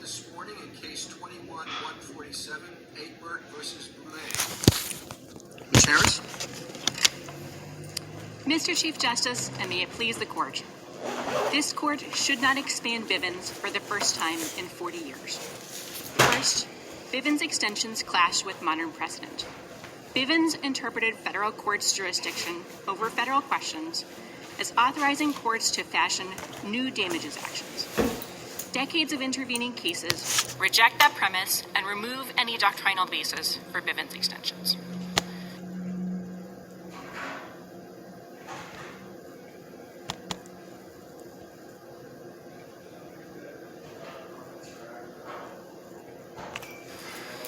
this morning in case 21-147, Egbert versus Boulay. Ms. Harris? Mr. Chief Justice, and may it please the Court, this Court should not expand Bivens for the first time in 40 years. First, Bivens extensions clash with modern precedent. Bivens interpreted federal courts' jurisdiction over federal questions as authorizing courts to fashion new damages actions. Decades of intervening cases reject that premise and remove any doctrinal basis for Bivens extensions.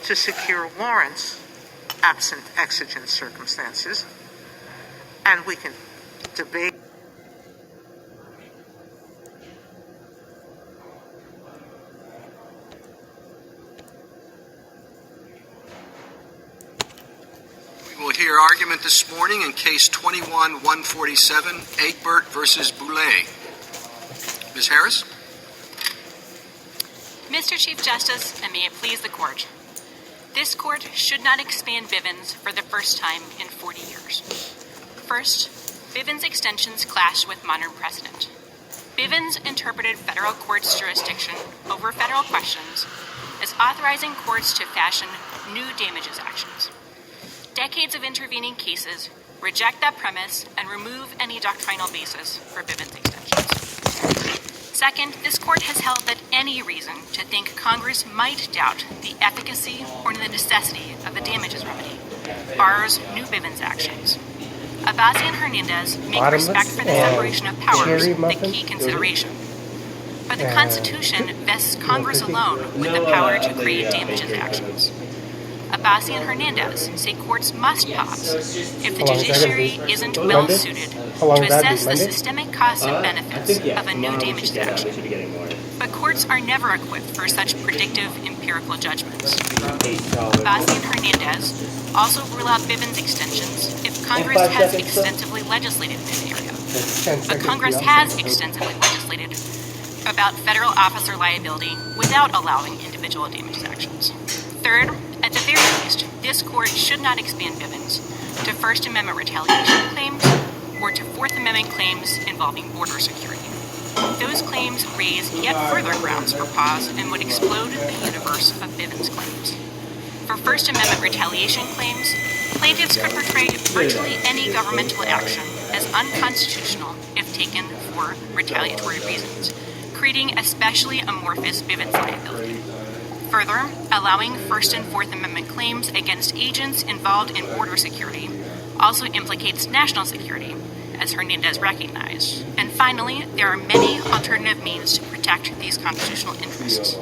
To secure warrants, absent exigent circumstances, and we can debate. We will hear argument this morning in case 21-147, Egbert versus Boulay. Ms. Harris? Mr. Chief Justice, and may it please the Court, this Court should not expand Bivens for the first time in 40 years. First, Bivens extensions clash with modern precedent. Bivens interpreted federal courts' jurisdiction over federal questions as authorizing courts to fashion new damages actions. Decades of intervening cases reject that premise and remove any doctrinal basis for Bivens extensions. Second, this Court has held that any reason to think Congress might doubt the efficacy or the necessity of a damages remedy bars new Bivens actions. Abbasi and Hernandez make respect for the separation of powers the key consideration. But the Constitution vests Congress alone with the power to create damages actions. Abbasi and Hernandez say courts must pause if the judiciary isn't well suited to assess the systemic costs and benefits of a new damages action. But courts are never equipped for such predictive empirical judgments. Abbasi and Hernandez also rule out Bivens extensions if Congress has extensively legislated in an area. But Congress has extensively legislated about federal officer liability without allowing individual damages actions. Third, at the very least, this Court should not expand Bivens to First Amendment retaliation claims or to Fourth Amendment claims involving border security. Those claims raise yet further grounds for pause and would explode the universe of Bivens claims. For First Amendment retaliation claims, plaintiffs could portray virtually any governmental action as unconstitutional if taken for retaliatory reasons, creating especially amorphous Bivens liability. Further, allowing First and Fourth Amendment claims against agents involved in border security also implicates national security, as Hernandez recognized. And finally, there are many alternative means to protect these constitutional interests.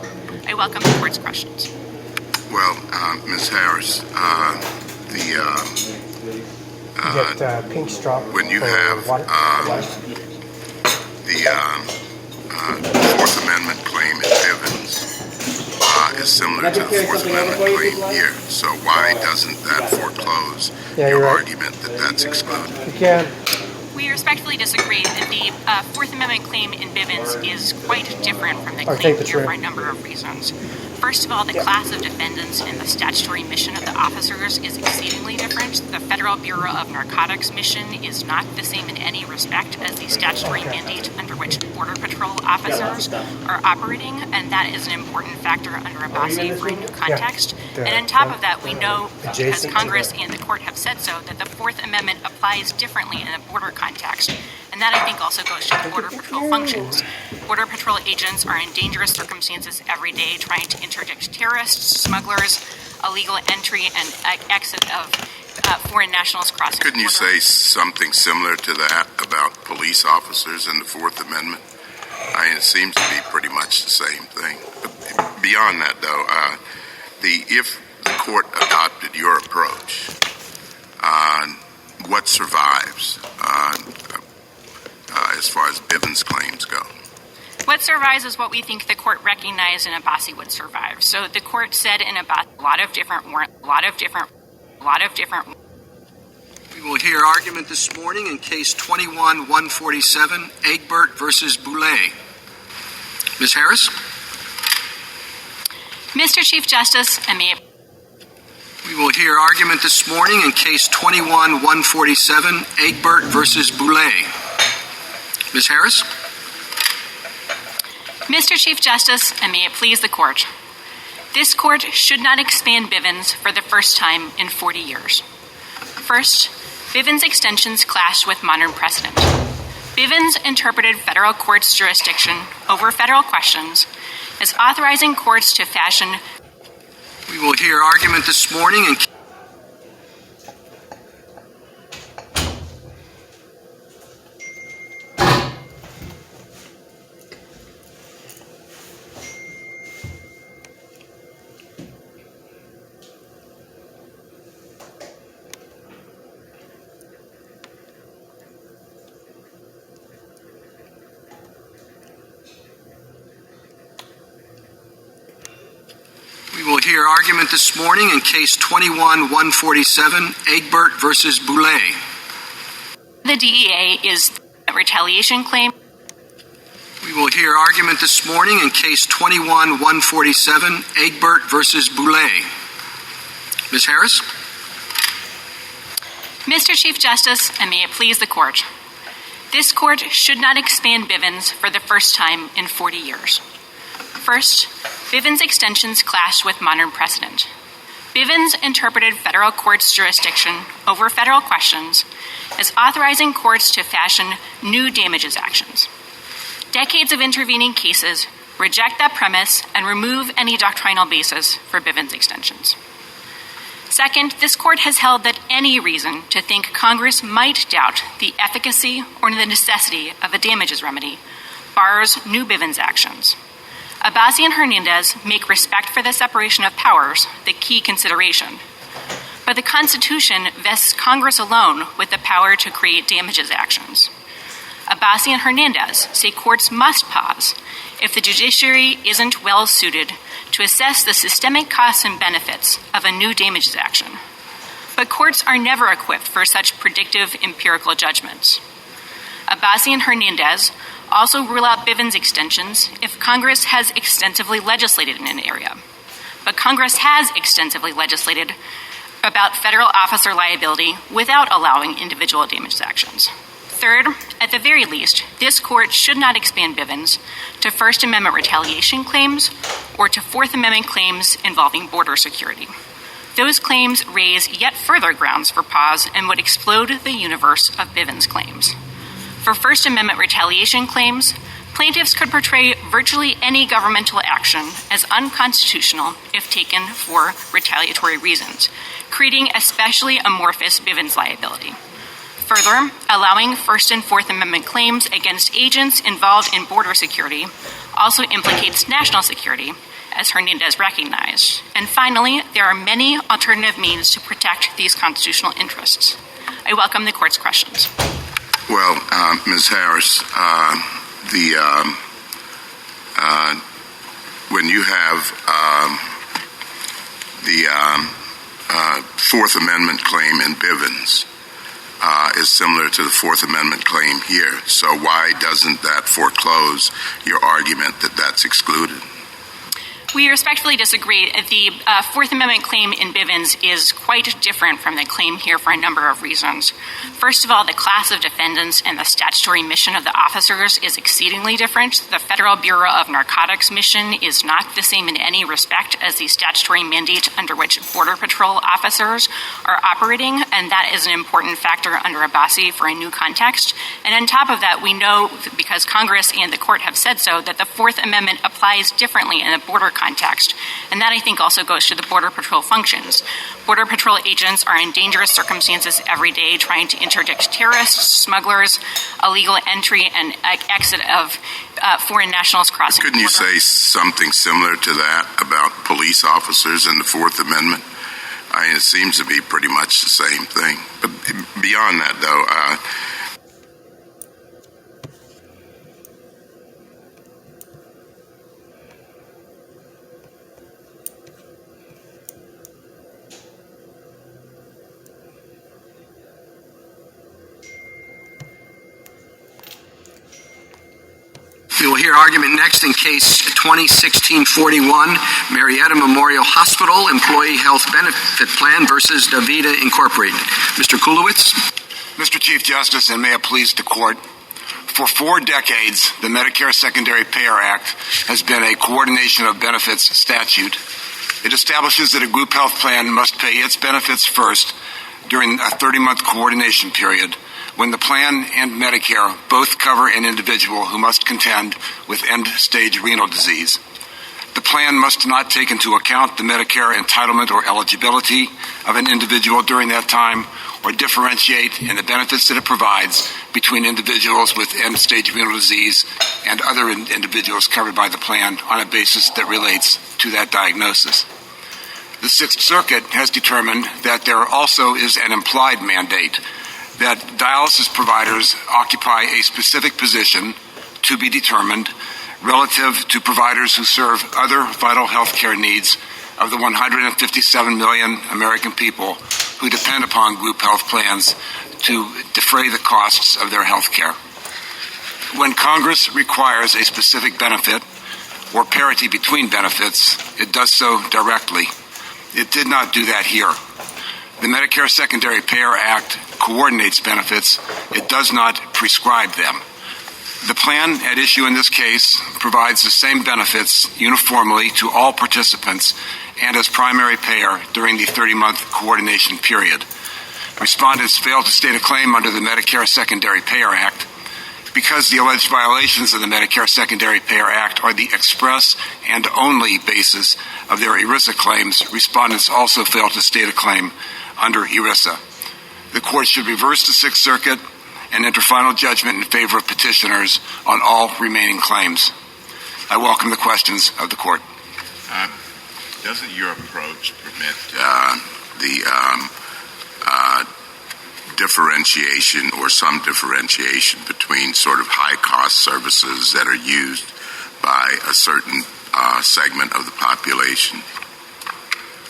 I welcome the Court's questions. Well, Ms. Harris, pink straw when you have the Fourth Amendment claim in Bivens is similar to the Fourth Amendment claim here, so why doesn't that foreclose your argument that that's excluded? We respectfully disagree that the Fourth Amendment claim in Bivens is quite different from the claim here for a number of reasons. First of all, the class of defendants and the statutory mission of the officers is exceedingly different. The Federal Bureau of Narcotics mission is not the same in any respect as the statutory mandate under which Border Patrol officers are operating, and that is an important factor under Abbasi for a new context. And on top of that, we know, because Congress and the Court have said so, that the Fourth Amendment applies differently in a border context. And that, I think, also goes to the Border Patrol functions. Border Patrol agents are in dangerous circumstances every day trying to interdict terrorists, smugglers, illegal entry and exit of foreign nationals crossing the border. Couldn't you say something similar to that about police officers in the Fourth Amendment? I mean, it seems to be pretty much the same thing. But beyond that, though, if the Court adopted your approach, what survives as far as Bivens claims go? What survives is what we think the Court recognized in Abbasi would survive. So the Court said in Abbasi a lot of different. We will hear argument this morning in case 21-147, Egbert versus Boulay. Ms. Harris? Mr. Chief Justice, and may it We will hear argument this morning in Case 21-147, Egbert versus Boulay. Ms. Harris? Mr. Chief Justice, and may it please the Court, this Court should not expand Bivens for the first time in 40 years. First, Bivens extensions clash with modern precedent. Bivens interpreted federal courts' jurisdiction over federal questions as authorizing courts to fashion. We will hear argument this morning in We will hear argument this morning in Case 21-147, Egbert versus Boulay. The DEA is a retaliation claim. We will hear argument this morning in Case 21-147, Egbert versus Boulay. Ms. Harris? Mr. Chief Justice, and may it please the Court, this Court should not expand Bivens for the first time in 40 years. First, Bivens extensions clash with modern precedent. Bivens interpreted federal courts' jurisdiction over federal questions as authorizing courts to fashion new damages actions. Decades of intervening cases reject that premise and remove any doctrinal basis for Bivens extensions. Second, this Court has held that any reason to think Congress might doubt the efficacy or the necessity of a damages remedy bars new Bivens actions. Abbasi and Hernandez make respect for the separation of powers the key consideration. But the Constitution vests Congress alone with the power to create damages actions. Abbasi and Hernandez say courts must pause if the judiciary isn't well suited to assess the systemic costs and benefits of a new damages action. But courts are never equipped for such predictive empirical judgments. Abbasi and Hernandez also rule out Bivens extensions if Congress has extensively legislated in an area. But Congress has extensively legislated about federal officer liability without allowing individual damages actions. Third, at the very least, this Court should not expand Bivens to First Amendment retaliation claims or to Fourth Amendment claims involving border security. Those claims raise yet further grounds for pause and would explode the universe of Bivens claims. For First Amendment retaliation claims, plaintiffs could portray virtually any governmental action as unconstitutional if taken for retaliatory reasons, creating especially amorphous Bivens liability. Further, allowing First and Fourth Amendment claims against agents involved in border security also implicates national security, as Hernandez recognized. And finally, there are many alternative means to protect these constitutional interests. I welcome the Court's questions. Well, Ms. Harris, when you have the Fourth Amendment claim in Bivens is similar to the Fourth Amendment claim here, so why doesn't that foreclose your argument that that's excluded? We respectfully disagree. The Fourth Amendment claim in Bivens is quite different from the claim here for a number of reasons. First of all, the class of defendants and the statutory mission of the officers is exceedingly different. The Federal Bureau of Narcotics mission is not the same in any respect as the statutory mandate under which Border Patrol officers are operating, and that is an important factor under Abbasi for a new context. And on top of that, we know, because Congress and the Court have said so, that the Fourth Amendment applies differently in a border context, and that I think also goes to the Border Patrol functions. Border Patrol agents are in dangerous circumstances every day trying to interdict terrorists, smugglers, illegal entry and exit of foreign nationals crossing the border. Couldn't you say something similar to that about police officers in the Fourth Amendment? I mean, it seems to be pretty much the same thing. But beyond that, though, We will hear argument next in case 2016-41, Marietta Memorial Hospital Employee Health Benefit Plan versus DaVita Incorporated. Mr. Kulowitz. Mr. Chief Justice, and may it please the Court, for 4 decades, the Medicare Secondary Payer Act has been a coordination of benefits statute. It establishes that a group health plan must pay its benefits first during a 30-month coordination period when the plan and Medicare both cover an individual who must contend with end-stage renal disease. The plan must not take into account the Medicare entitlement or eligibility of an individual during that time or differentiate in the benefits that it provides between individuals with end-stage renal disease and other individuals covered by the plan on a basis that relates to that diagnosis. The Sixth Circuit has determined that there also is an implied mandate that dialysis providers occupy a specific position to be determined relative to providers who serve other vital health care needs of the 157 million American people who depend upon group health plans to defray the costs of their health care. When Congress requires a specific benefit or parity between benefits, it does so directly. It did not do that here. The Medicare Secondary Payer Act coordinates benefits. It does not prescribe them. The plan at issue in this case provides the same benefits uniformly to all participants and as primary payer during the 30-month coordination period. Respondents failed to state a claim under the Medicare Secondary Payer Act. Because the alleged violations of the Medicare Secondary Payer Act are the express and only basis of their ERISA claims, respondents also failed to state a claim under ERISA. The Court should reverse the Sixth Circuit and enter final judgment in favor of petitioners on all remaining claims. I welcome the questions of the Court. Doesn't your approach permit the differentiation or some differentiation between sort of high-cost services that are used by a certain segment of the population?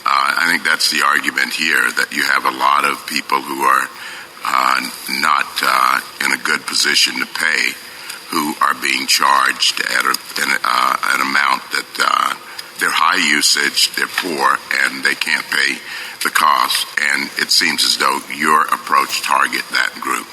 I think that's the argument here, that you have a lot of people who are not in a good position to pay, who are being charged at an amount that they're high usage, they're poor, and they can't pay the cost. And it seems as though your approach target that group.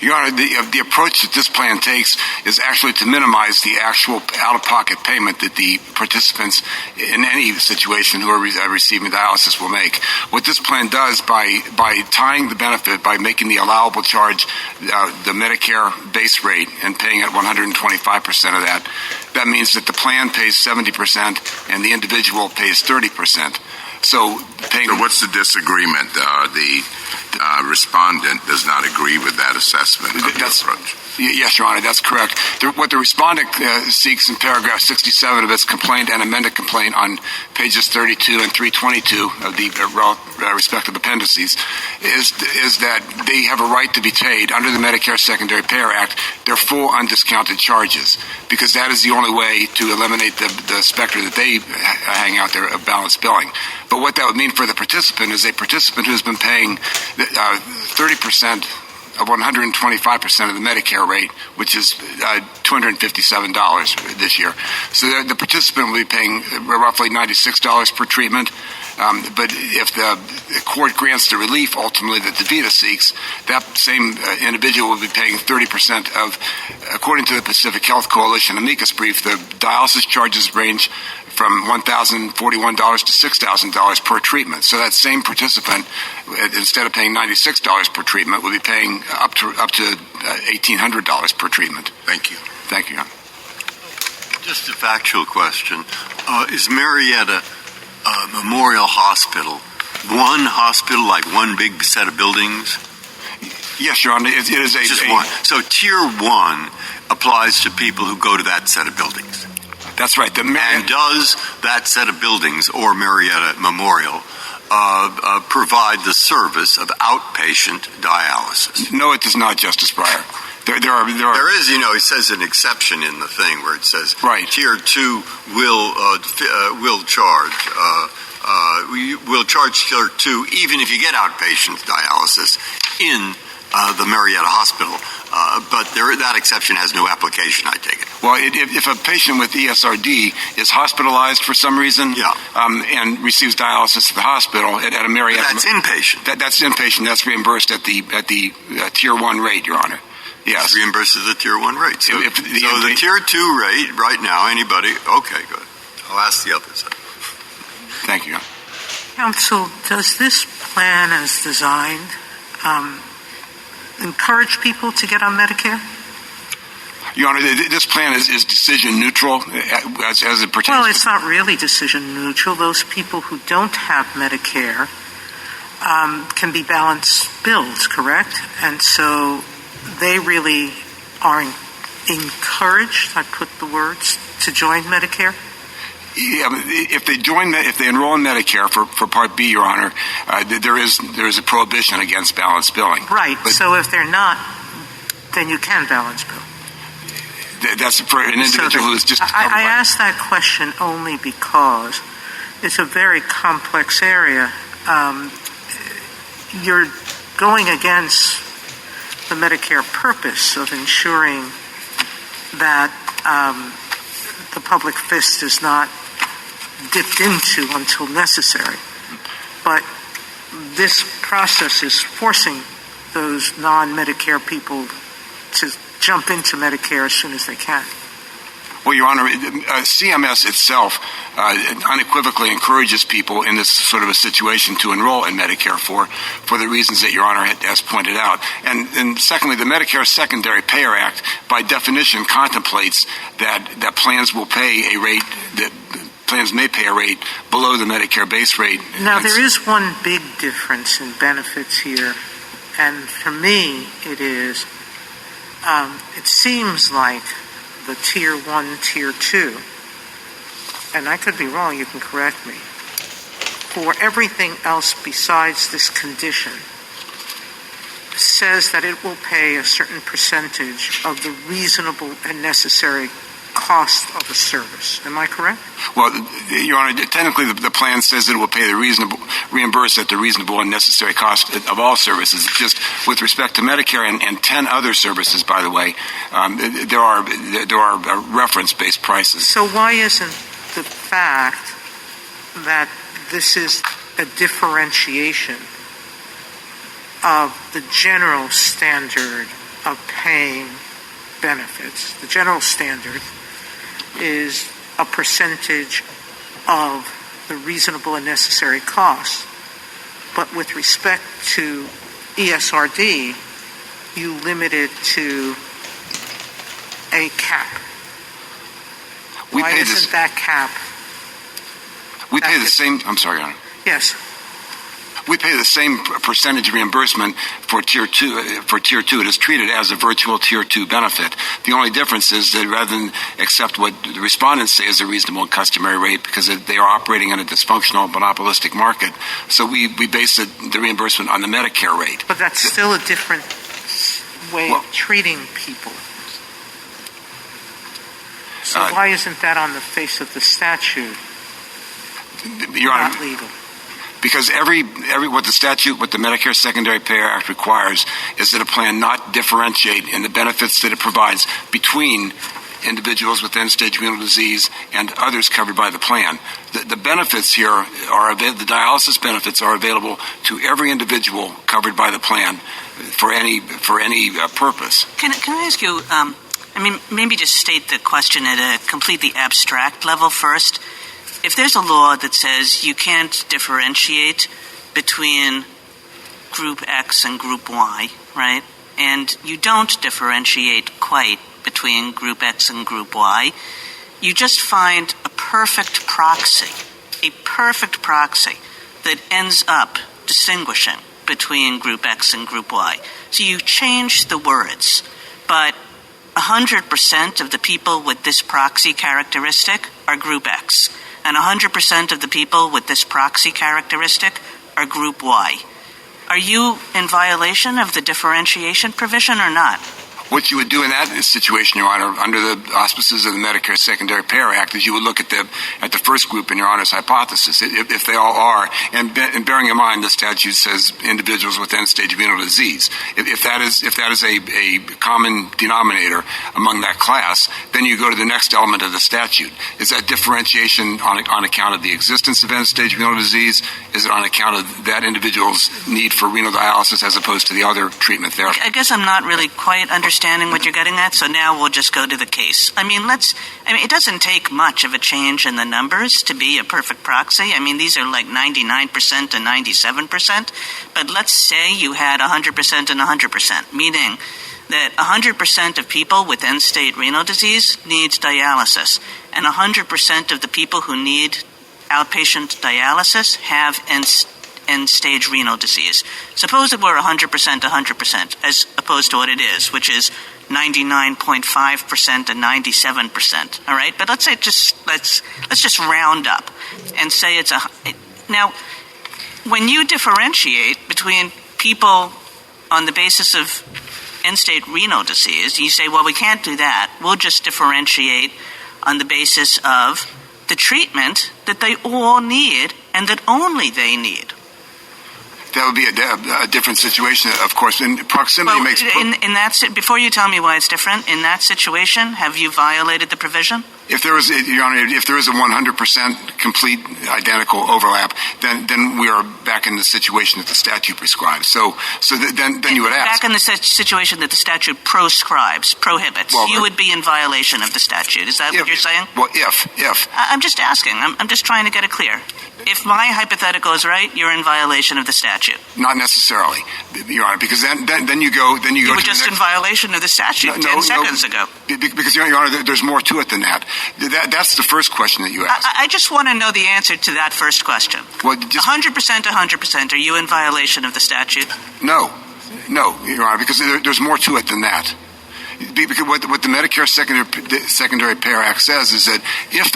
Your Honor, the approach that this plan takes is actually to minimize the actual out-of-pocket payment that the participants in any situation who are receiving dialysis will make. What this plan does by tying the benefit, by making the allowable charge the Medicare base rate and paying at 125% of that means that the plan pays 70% and the individual pays 30%. So what's the disagreement? The respondent does not agree with that assessment of your approach. Yes, Your Honor, that's correct. What the respondent seeks in paragraph 67 of its complaint and amended complaint on pages 32 and 322 of the respective appendices is that they have a right to be paid under the Medicare Secondary Payer Act their full undiscounted charges, because that is the only way to eliminate the specter that they hang out there of balanced billing. But what that would mean for the participant is a participant who has been paying 30% of 125% of the Medicare rate, which is $257 this year. So the participant will be paying roughly $96 per treatment. But if the court grants the relief ultimately that DaVita seeks, that same individual will be paying 30% of, according to the Pacific Health Coalition amicus brief, the dialysis charges range from $1,041 to $6,000 per treatment. So that same participant, instead of paying $96 per treatment, will be paying up to $1,800 per treatment. Thank you. Thank you, Your Honor. Just a factual question. Is Marietta Memorial Hospital one hospital, like one big set of buildings? Yes, Your Honor. It is just one. So Tier 1 applies to people who go to that set of buildings. That's right. And does that set of buildings, or Marietta Memorial, provide the service of outpatient dialysis? No, it does not, Justice Breyer. There is, it says an exception in the thing where it says Tier 2 will charge. Will charge Tier 2 even if you get outpatient dialysis in the Marietta Hospital. But that exception has no application, I take it. Well, if a patient with ESRD is hospitalized for some reason and receives dialysis at the hospital at a Marietta... That's inpatient. That's inpatient. That's reimbursed at the Tier 1 rate, Your Honor. Yes. It's reimbursed at the Tier 1 rate. So, the Tier 2 rate right now, anybody... Okay, good. I'll ask the others. Thank you, Your Honor. Counsel, does this plan as designed encourage people to get on Medicare? Your Honor, this plan is decision neutral as it pertains. Well, it's not really decision neutral. Those people who don't have Medicare can be balance bills, correct? And so they really are encouraged, I put the words, to join Medicare? Yeah, if they enroll in Medicare for Part B, Your Honor, there is a prohibition against balance billing. Right. But so if they're not, then you can balance bill. That's for an individual who is just... I ask that question only because it's a very complex area. You're going against the Medicare purpose of ensuring that the public fist is not dipped into until necessary. But this process is forcing those non-Medicare people to jump into Medicare as soon as they can. Well, Your Honor, CMS itself unequivocally encourages people in this sort of a situation to enroll in Medicare for the reasons that Your Honor has pointed out. And secondly, the Medicare Secondary Payer Act, by definition, contemplates that plans will pay a rate that plans may pay a rate below the Medicare base rate. Now, there is one big difference in benefits here, and for me, it is. It seems like the Tier 1, Tier 2, and I could be wrong, you can correct me, for everything else besides this condition, says that it will pay a certain percentage of the reasonable and necessary cost of a service. Am I correct? Well, Your Honor, technically the plan says it will pay reimburse at the reasonable and necessary cost of all services. Just with respect to Medicare and 10 other services, by the way, there are reference-based prices. So why isn't the fact that this is a differentiation of the general standard of paying benefits? The general standard is a percentage of the reasonable and necessary costs. But with respect to ESRD, you limit it to a cap. Why isn't that cap? We pay the same... I'm sorry, Your Honor. Yes. We pay the same percentage reimbursement for Tier 2. For Tier 2, it is treated as a virtual Tier 2 benefit. The only difference is that rather than accept what the respondents say is a reasonable and customary rate, because they are operating in a dysfunctional monopolistic market, so we base the reimbursement on the Medicare rate. But that's still a different way of treating people. So why isn't that on the face of the statute? Your Honor, not legal? Because what the Medicare Secondary Payer Act requires is that a plan not differentiate in the benefits that it provides between individuals with end-stage renal disease and others covered by the plan. The benefits here the dialysis benefits are available to every individual covered by the plan for any purpose. Can I ask you? Maybe just state the question at a completely abstract level first. If there's a law that says you can't differentiate between Group X and Group Y, right, and you don't differentiate quite between Group X and Group Y, you just find a perfect proxy that ends up distinguishing between Group X and Group Y. So you change the words, but 100% of the people with this proxy characteristic are Group X. And 100% of the people with this proxy characteristic are Group Y. Are you in violation of the differentiation provision or not? What you would do in that situation, Your Honor, under the auspices of the Medicare Secondary Payer Act, is you would look at the first group in Your Honor's hypothesis, if they all are, and bearing in mind the statute says individuals with end-stage renal disease. If that is a common denominator among that class, then you go to the next element of the statute. Is that differentiation on account of the existence of end-stage renal disease? Is it on account of that individual's need for renal dialysis as opposed to the other treatment therapy? I guess I'm not really quite understanding what you're getting at, so now we'll just go to the case. It doesn't take much of a change in the numbers to be a perfect proxy. These are like 99% and 97%, but let's say you had 100% and 100%, meaning that 100% of people with end-stage renal disease needs dialysis, and 100% of the people who need outpatient dialysis have end-stage renal disease. Suppose it were 100%, as opposed to what it is, which is 99.5% and 97%. All right, but let's just round up and say it's now. When you differentiate between people on the basis of end-stage renal disease, you say, well, we can't do that. We'll just differentiate on the basis of the treatment that they all need and that only they need. That would be a different situation, of course. And proximity makes... Before you tell me why it's different, in that situation, have you violated the provision? If there is, Your Honor, if there is a 100% complete identical overlap, then we are back in the situation that the statute prescribes. So then you would ask... Back in the situation that the statute prohibits. Well, you would be in violation of the statute. Is that what you're saying? Well, if. I'm just asking. I'm just trying to get it clear. If my hypothetical is right, you're in violation of the statute. Not necessarily, Your Honor, because then you go. You were just in violation of the statute 10 seconds ago. Because, Your Honor, there's more to it than that. That's the first question that you asked. I just want to know the answer to that first question. 100%, are you in violation of the statute? No, Your Honor, because there's more to it than that. Because what the Medicare Secondary Payer Act says is that if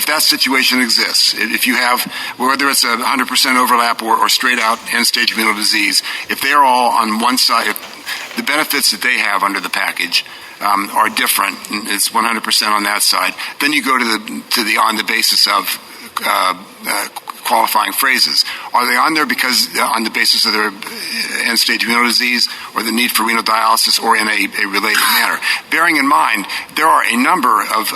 that situation exists, if you have, whether it's a 100% overlap or straight out end-stage renal disease, if they're all on one side, if the benefits that they have under the package are different, it's 100% on that side, then you go to the on the basis of qualifying phrases. Are they on there because on the basis of their end-stage renal disease or the need for renal dialysis or in a related manner? Bearing in mind, there are a number of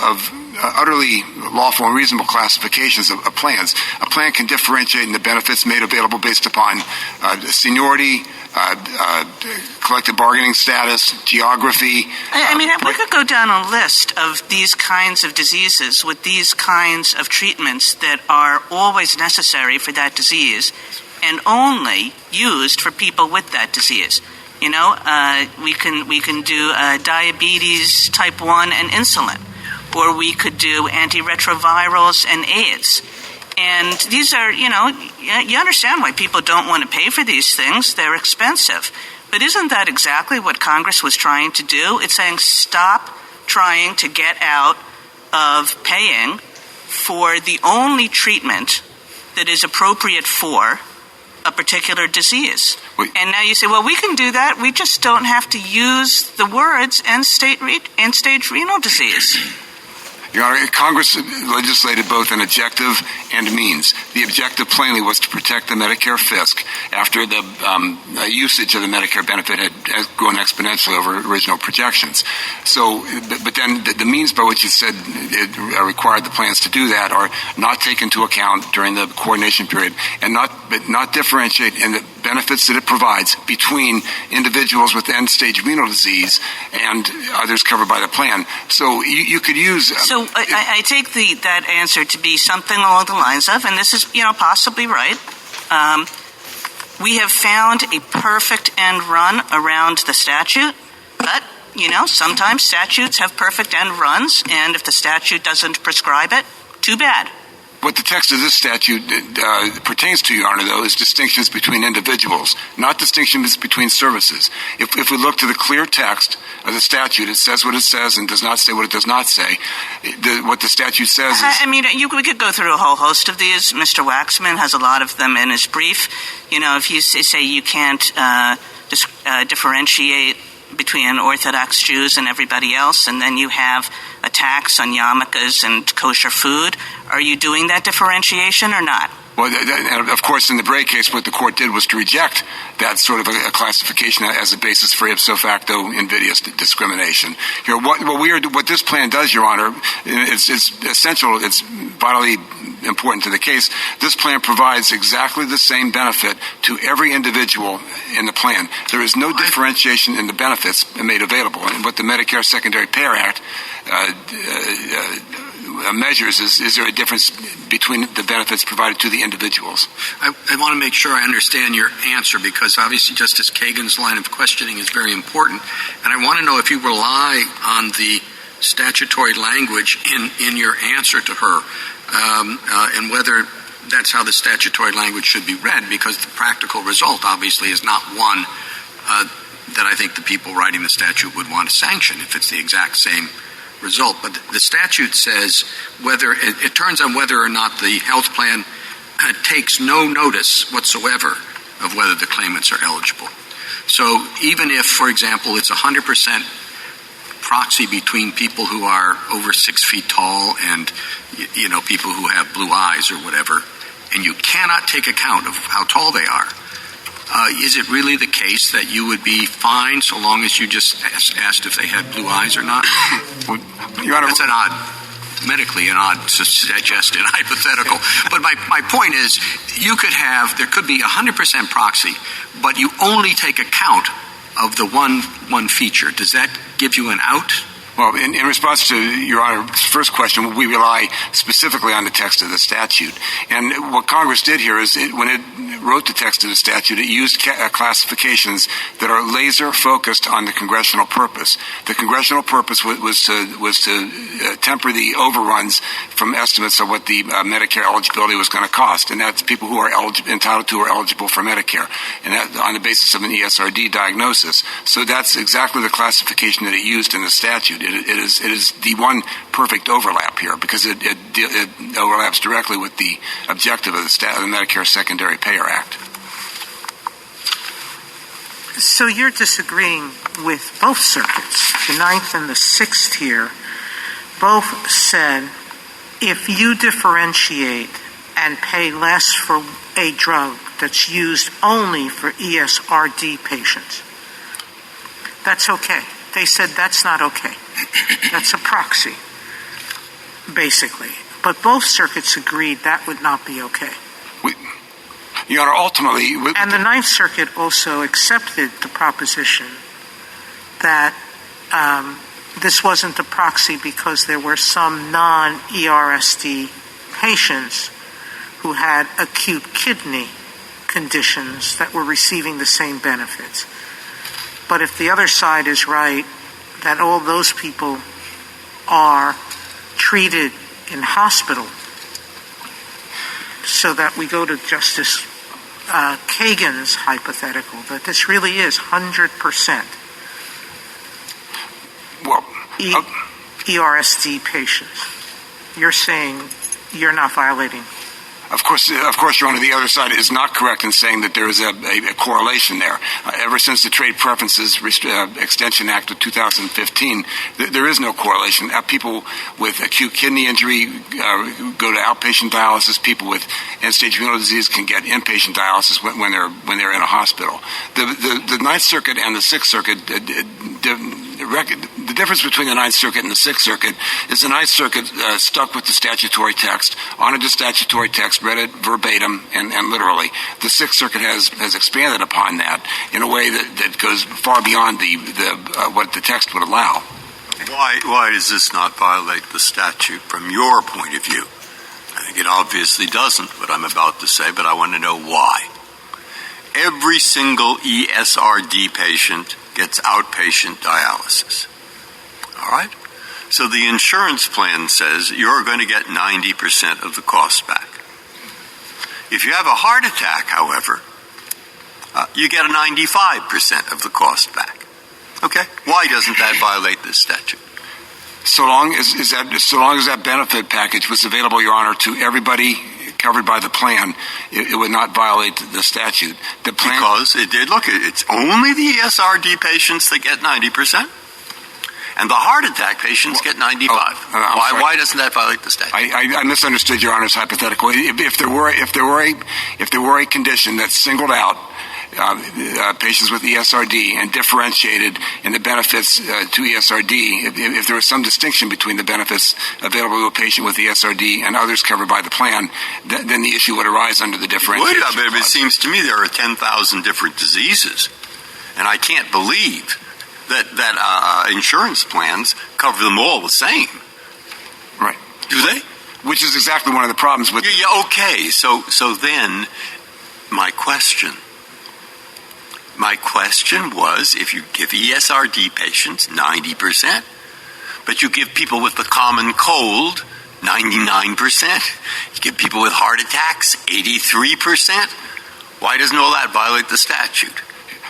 utterly lawful and reasonable classifications of plans. A plan can differentiate in the benefits made available based upon seniority, collective bargaining status, geography. We could go down a list of these kinds of diseases with these kinds of treatments that are always necessary for that disease and only used for people with that disease. We can do diabetes type 1 and insulin, or we could do antiretrovirals and AIDS. And these are, you understand why people don't want to pay for these things. They're expensive. But isn't that exactly what Congress was trying to do? It's saying stop trying to get out of paying for the only treatment that is appropriate for a particular disease. And now you say, well, we can do that. We just don't have to use the words end-stage renal disease. Your Honor, Congress legislated both an objective and means. The objective plainly was to protect the Medicare fisc after the usage of the Medicare benefit had grown exponentially over original projections. So, but then the means by which it said it required the plans to do that are not taken into account during the coordination period and not differentiate in the benefits that it provides between individuals with end-stage renal disease and others covered by the plan. So you could use... So I take that answer to be something along the lines of, and this is possibly right, we have found a perfect end run around the statute, but sometimes statutes have perfect end runs, and if the statute doesn't prescribe it, too bad. What the text of this statute pertains to, Your Honor, though, is distinctions between individuals, not distinctions between services. If we look to the clear text of the statute, it says what it says and does not say what it does not say. What the statute says is... we could go through a whole host of these. Mr. Waxman has a lot of them in his brief. If you say you can't differentiate between Orthodox Jews and everybody else, and then you have a tax on yarmulkes and kosher food. Are you doing that differentiation or not? Well, and of course, in the Bray case, what the court did was to reject that sort of a classification as a basis for ipso facto invidious discrimination. You know, what this plan does, Your Honor, it's essential. It's vitally important to the case. This plan provides exactly the same benefit to every individual in the plan. There is no differentiation in the benefits made available. And what the Medicare Secondary Payer Act measures is there a difference between the benefits provided to the individuals? I want to make sure I understand your answer, because obviously Justice Kagan's line of questioning is very important, and I want to know if you rely on the statutory language in your answer to her, and whether that's how the statutory language should be read, because the practical result obviously is not one that I think the people writing the statute would want to sanction if it's the exact same result. But the statute says whether it turns on whether or not the health plan takes no notice whatsoever of whether the claimants are eligible. So even if, for example, it's 100% proxy between people who are over 6 feet tall and, you know, people who have blue eyes or whatever, and you cannot take account of how tall they are, is it really the case that you would be fine so long as you just asked if they had blue eyes or not? Well, Your Honor, that's medically an odd suggested hypothetical. But my point is, there could be 100% proxy, but you only take account of the one feature. Does that give you an out? Well, in response to Your Honor's first question, we rely specifically on the text of the statute. And what Congress did here is, when it wrote the text of the statute, it used classifications that are laser-focused on the congressional purpose. The congressional purpose was to temper the overruns from estimates of what the Medicare eligibility was going to cost, and that's people who are entitled to or eligible for Medicare, and that on the basis of an ESRD diagnosis. So that's exactly the classification that it used in the statute. It is the one perfect overlap here, because it overlaps directly with the objective of the Medicare Secondary Payer Act. So you're disagreeing with both circuits. The Ninth and the Sixth here both said if you differentiate and pay less for a drug that's used only for ESRD patients, that's okay. They said that's not okay. That's a proxy, basically. But both circuits agreed that would not be okay. Your Honor, ultimately... And the Ninth Circuit also accepted the proposition that this wasn't a proxy because there were some non-ERSD patients who had acute kidney conditions that were receiving the same benefits. But if the other side is right, that all those people are treated in hospital, so that we go to Justice Kagan's hypothetical, that this really is 100% ERSD patients. You're saying you're not violating. Of course, Your Honor, the other side is not correct in saying that there is a correlation there. Ever since the Trade Preferences Extension Act of 2015, there is no correlation. People with acute kidney injury go to outpatient dialysis. People with end-stage renal disease can get inpatient dialysis when they're in a hospital. The Ninth Circuit and the Sixth Circuit, the difference between the Ninth Circuit and the Sixth Circuit is the Ninth Circuit stuck with the statutory text, honored the statutory text, read it verbatim and literally. The Sixth Circuit has expanded upon that in a way that goes far beyond what the text would allow. Why does this not violate the statute from your point of view? I think it obviously doesn't, what I'm about to say, but I want to know why. Every single ESRD patient gets outpatient dialysis. All right? So the insurance plan says you're going to get 90% of the cost back. If you have a heart attack, however, you get a 95% of the cost back. Okay? Why doesn't that violate this statute? So long as that benefit package was available, Your Honor, to everybody covered by the plan, it would not violate the statute. The plan, Because it did. Look, it's only the ESRD patients that get 90%, and the heart attack patients get 95. Why doesn't that violate the statute? I misunderstood Your Honor's hypothetical. If there were a condition that singled out patients with ESRD and differentiated in the benefits to ESRD, if there was some distinction between the benefits available to a patient with ESRD and others covered by the plan, then the issue would arise under the differentiation clause. But it seems to me there are 10,000 different diseases, and I can't believe that insurance plans cover them all the same. Right. Do they? Which is exactly one of the problems with... Yeah, okay. So then my question was, if you give ESRD patients 90%, but you give people with the common cold 99%, you give people with heart attacks 83%, why doesn't all that violate the statute?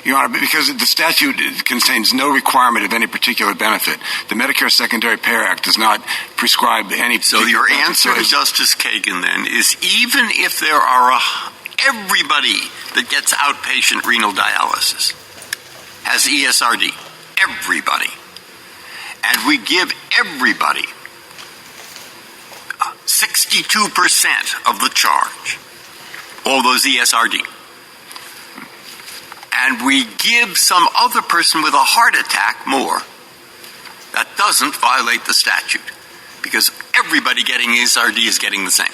Your Honor, because the statute contains no requirement of any particular benefit. The Medicare Secondary Payer Act does not prescribe any... So your answer to Justice Kagan then is, even if there are everybody that gets outpatient renal dialysis has ESRD, everybody, and we give everybody 62% of the charge, all those ESRD, and we give some other person with a heart attack more, that doesn't violate the statute, because everybody getting ESRD is getting the same.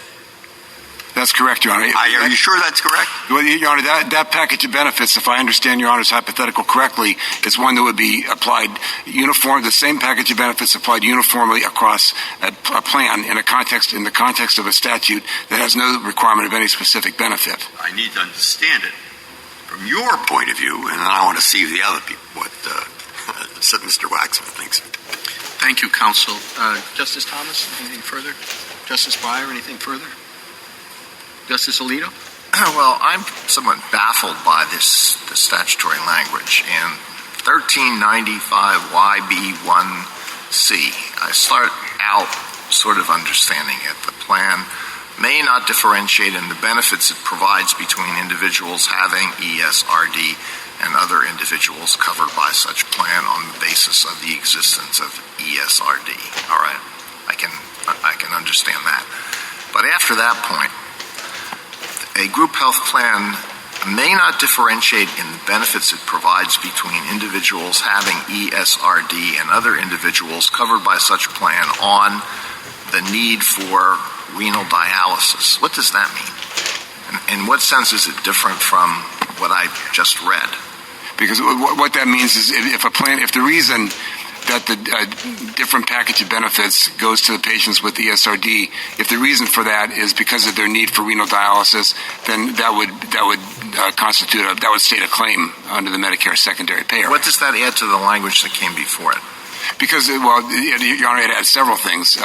That's correct, Your Honor. Are you sure that's correct? Well, Your Honor, that package of benefits, if I understand Your Honor's hypothetical correctly, is one that would be applied uniform. The same package of benefits applied uniformly across a plan in the context of a statute that has no requirement of any specific benefit. I need to understand it from your point of view, and I want to see the other people what Mr. Waxman thinks. Thank you, counsel. Justice Thomas, anything further? Justice Breyer, anything further? Justice Alito? Well, I'm somewhat baffled by the statutory language. In 1395 YB1C, I start out sort of understanding it. The plan may not differentiate in the benefits it provides between individuals having ESRD and other individuals covered by such plan on the basis of the existence of ESRD. All right, I can understand that. But after that point, a group health plan may not differentiate in the benefits it provides between individuals having ESRD and other individuals covered by such plan on the need for renal dialysis. What does that mean? In what sense is it different from what I just read? Because what that means is if the reason that the different package of benefits goes to the patients with ESRD, if the reason for that is because of their need for renal dialysis, then that would state a claim under the Medicare Secondary Payer. What does that add to the language that came before it? Because, Your Honor, it adds several things.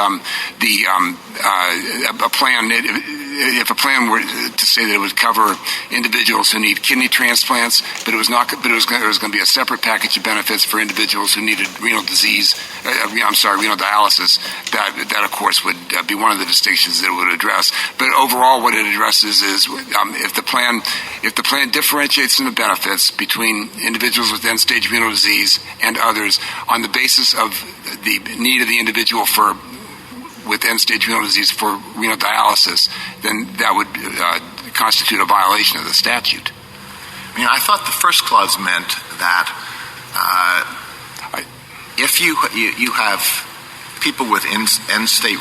If a plan were to say that it would cover individuals who need kidney transplants, but it was going to be a separate package of benefits for individuals who needed renal dialysis, that of course would be one of the distinctions that it would address. But overall, what it addresses is if the plan differentiates in the benefits between individuals with end-stage renal disease and others on the basis of the need of the individual with end-stage renal disease for renal dialysis, then that would constitute a violation of the statute. I mean, I thought the first clause meant that if you have people with end-stage